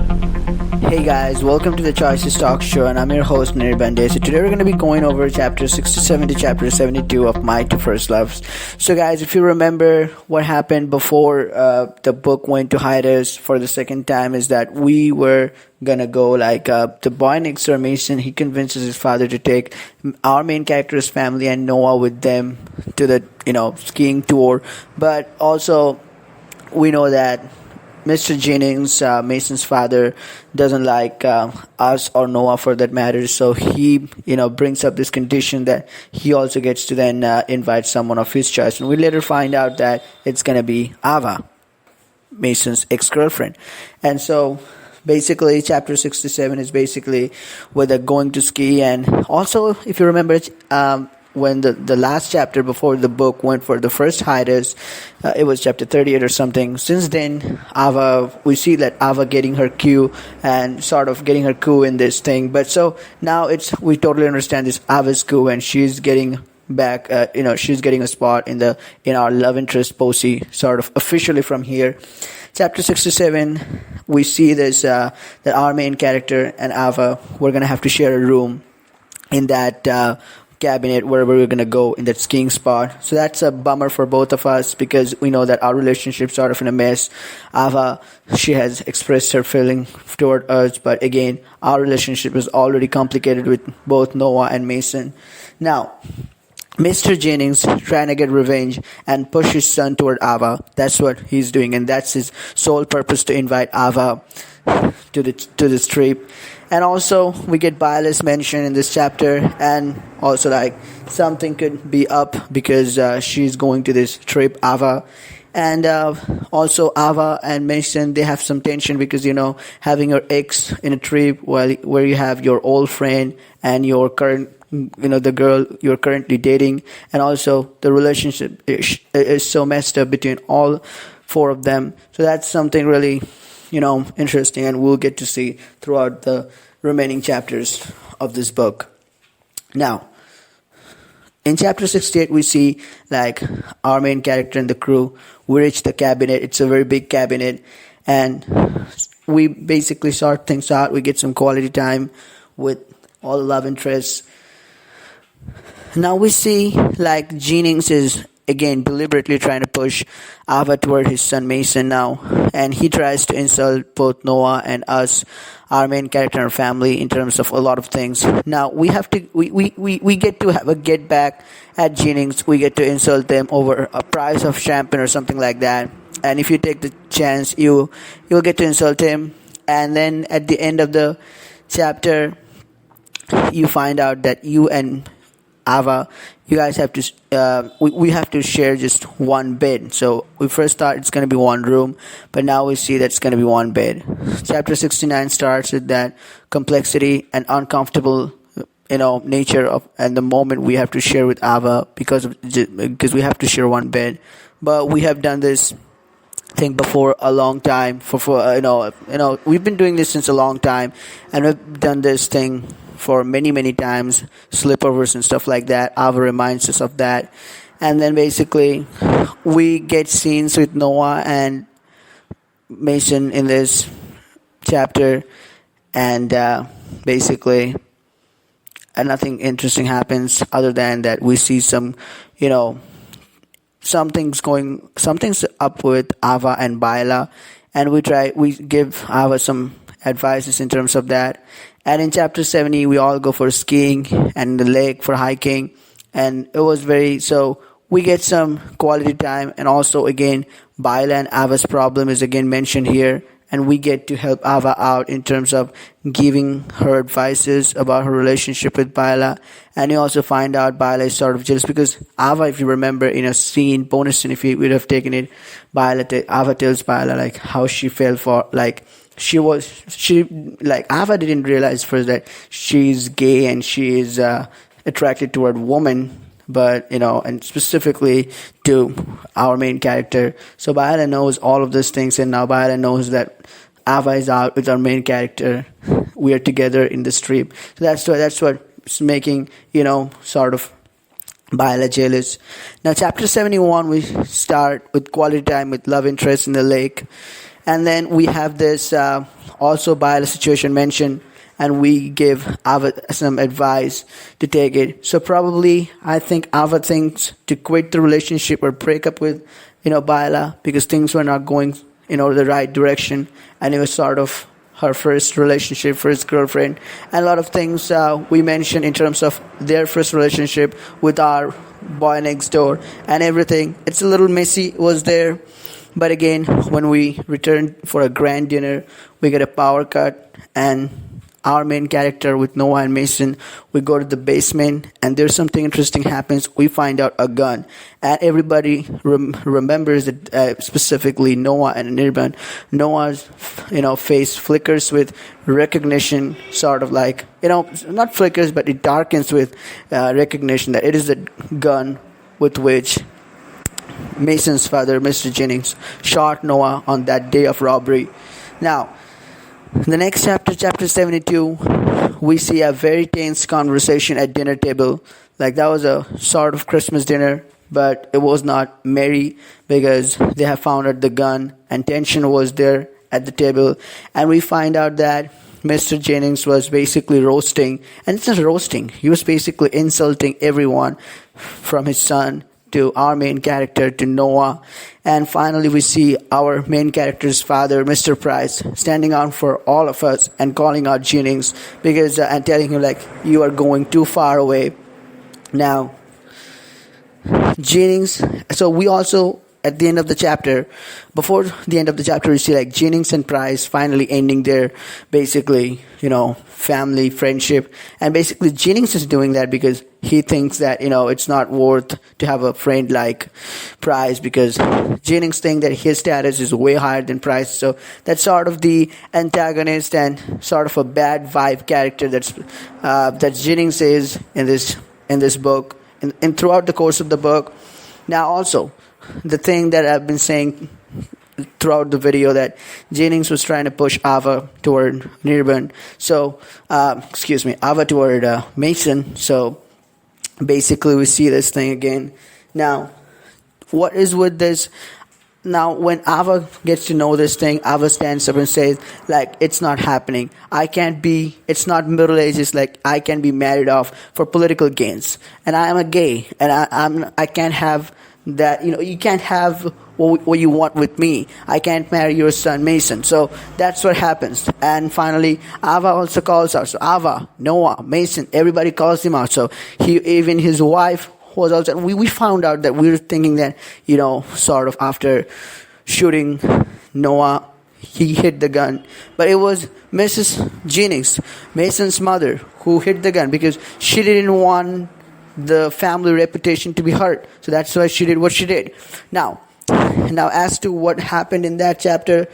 Hey guys, welcome to the Choices Talk Show, and I'm your host Nirbande. So today we're going to be going over chapter 67 to chapter 72 of mTfL Loves. So guys, if you remember what happened before the book went to hiatus for the second time, is that we were gonna go the boy next door, Mason. He convinces his father to take our main character's family and Noah with them to the skiing tour, but also we know that Mr. Jennings, Mason's father, doesn't like us or Noah for that matter. So he, brings up this condition that he also gets to then invite someone of his choice. And we later find out that it's going to be Ava, Mason's ex-girlfriend. And so basically chapter 67 is basically where they're going to ski. And also, if you remember, when the last chapter before the book went for the first hiatus, it was chapter 38 or something. Since then, we see that Ava getting her cue and sort of getting her coup in this thing. But so now we totally understand this Ava's coup, and she's getting back, she's getting a spot in our love interest posy, sort of officially from here. Chapter 67, we see this, that our main character and Ava, we're going to have to share a room in that cabinet wherever we're going to go in that skiing spot. So that's a bummer for both of us because we know that our relationship's sort of in a mess. Ava, she has expressed her feeling toward us, but again, our relationship is already complicated with both Noah and Mason. Now, Mr. Jennings trying to get revenge and push his son toward Ava. That's what he's doing, and that's his sole purpose, to invite Ava to this trip. And also, we get Bilas mentioned in this chapter, and also something could be up because she's going to this trip, Ava. And also Ava and Mason, they have some tension because, having your ex in a trip where you have your old friend and your current, the girl you're currently dating, and also the relationship is so messed up between all four of them. So that's something really interesting, and we'll get to see throughout the remaining chapters of this book. Now, in chapter 68, we see our main character and the crew. We reach the cabinet. It's a very big cabinet, and we basically sort things out. We get some quality time with all the love interests. Now we see Jennings is again deliberately trying to push Ava toward his son Mason now, and he tries to insult both Noah and us, our main character and family, in terms of a lot of things. Now we get to have a get back at Jennings. We get to insult them over a price of champagne or something like that, and if you take the chance, you'll get to insult him. And then at the end of the chapter, you find out that you and Ava, you guys have to we have to share just one bed. So we first thought it's going to be one room, but now we see that it's going to be one bed. Chapter 69 starts with that complexity and uncomfortable nature of and the moment we have to share with Ava because we have to share one bed. But we have done this thing before a long time for we've been doing this since a long time, and we've done this thing for many times, sleepovers and stuff like that. Ava reminds us of that. And then basically we get scenes with Noah and Mason in this chapter, and basically nothing interesting happens other than that we see some something's up with Ava and Baila, and we give Ava some advices in terms of that. And in chapter 70, we all go for skiing and the lake for hiking, and it was so we get some quality time. And also again, Baila and Ava's problem is again mentioned here, and we get to help Ava out in terms of giving her advices about her relationship with Baila. And you also find out Baila is sort of jealous because Ava, if you remember in a bonus scene, if you would have taken it, Ava tells Baila how she felt for Ava didn't realize first that she's gay and she is attracted toward women, but and specifically to our main character. So Baila knows all of these things, and now Baila knows that Ava is out with our main character. We are together in this trip. So that's what's making sort of Baila jealous. Now chapter 71, we start with quality time with love interest in the lake. And then we have this also Bala situation mentioned, and we give Ava some advice to take it. So probably I think Ava thinks to quit the relationship or break up with Bala, because things were not going the right direction, and it was sort of her first relationship, first girlfriend, and a lot of things we mentioned in terms of their first relationship with our boy next door and everything. It's a little messy was there, but again, when we return for a grand dinner, we get a power cut, and our main character with Noah and Mason, we go to the basement, and there's something interesting happens. We find out a gun, and everybody remembers it, specifically Noah and Nirban. Noah's face flickers with recognition, sort of like not flickers, but it darkens with recognition that it is the gun with which Mason's father, Mr. Jennings, shot Noah on that day of robbery. Now, the next chapter, chapter 72, we see a very tense conversation at dinner table. Like, that was a sort of Christmas dinner, but it was not merry because they have found out the gun, and tension was there at the table. And we find out that Mr. Jennings was basically roasting, and it's not roasting, he was basically insulting everyone from his son to our main character, to Noah. And finally, we see our main character's father, Mr. Price, standing out for all of us and calling out Jennings because and telling him, like, you are going too far away. Now, Jennings, so we also, at the end of the chapter, before the end of the chapter, we see like Jennings and Price finally ending their basically, family friendship. And basically Jennings is doing that because he thinks that, it's not worth to have a friend like Price, because Jennings thinks that his status is way higher than Price. So that's sort of the antagonist and sort of a bad vibe character that Jennings is in this book and throughout the course of the book. Now also, the thing that I've been saying throughout the video, that Jennings was trying to push Ava toward Nirban. So, Ava toward Mason. So, basically we see this thing again. Now, what is with this? Now, when Ava gets to know this thing, Ava stands up and says, like, it's not happening. It's not Middle Ages, like, I can be married off for political gains. And I am a gay, and I can't have that, you can't have what you want with me. I can't marry your son Mason. So that's what happens. And finally, Ava also calls out. So Ava, Noah, Mason, everybody calls him out. So even his wife was also, we found out that we were thinking that, sort of after shooting Noah, he hid the gun. But it was Mrs. Jennings, Mason's mother, who hid the gun because she didn't want the family reputation to be hurt. So that's why she did what she did. Now as to what happened in that chapter,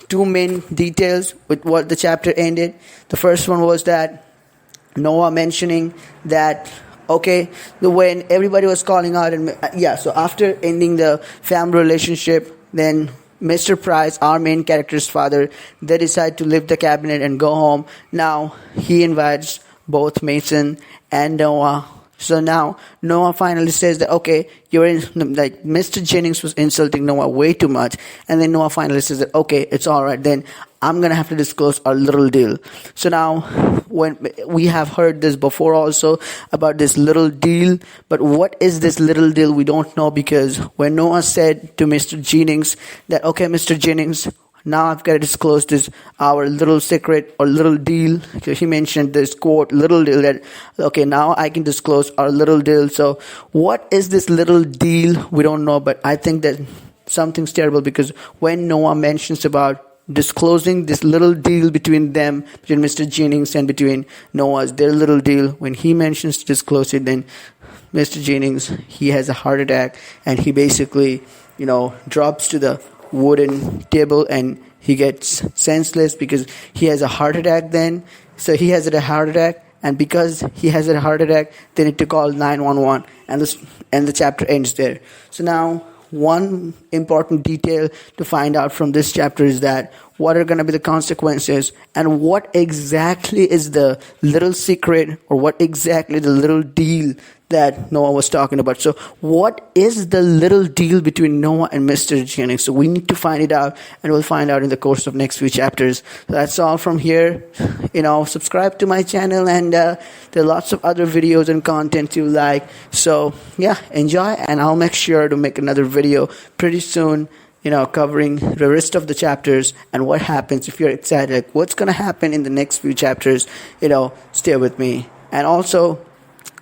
two main details with what the chapter ended. The first one was that Noah mentioning that, when everybody was calling out, and so after ending the family relationship, then Mr. Price, our main character's father, they decide to leave the cabinet and go home. Now he invites both Mason and Noah. So now Noah finally says that, Mr. Jennings was insulting Noah way too much. And then Noah finally says that, it's all right. Then I'm going to have to disclose our little deal. So now, when we have heard this before also about this little deal, but what is this little deal? We don't know, because when Noah said to Mr. Jennings that, Mr. Jennings, now I've got to disclose this, our little secret or little deal. So he mentioned this quote, little deal, that, now I can disclose our little deal. So what is this little deal? We don't know, but I think that something's terrible, because when Noah mentions about disclosing this little deal between them, between Mr. Jennings and between Noah's, their little deal, when he mentions to disclose it, then Mr. Jennings, he has a heart attack, and he basically, drops to the wooden table and he gets senseless because he has a heart attack then. So he has a heart attack, and because he has a heart attack, they need to call 911, and the chapter ends there. So now, one important detail to find out from this chapter is that what are going to be the consequences, and what exactly is the little secret, or what exactly the little deal that Noah was talking about. So what is the little deal between Noah and Mr. Jennings? So we need to find it out, and we'll find out in the course of next few chapters. So that's all from here. Subscribe to my channel, and there are lots of other videos and content you like. So yeah, enjoy, and I'll make sure to make another video pretty soon, covering the rest of the chapters and what happens. If you're excited, like what's going to happen in the next few chapters, stay with me. And also,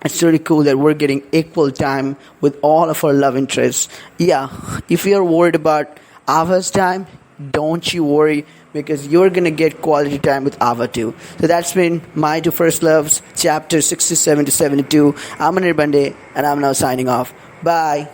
it's really cool that we're getting equal time with all of our love interests. Yeah, if you're worried about Ava's time, don't you worry, because you're going to get quality time with Ava too. So that's been My Two First Loves, chapter 67 to 72. I'm Anirbande, and I'm now signing off. Bye.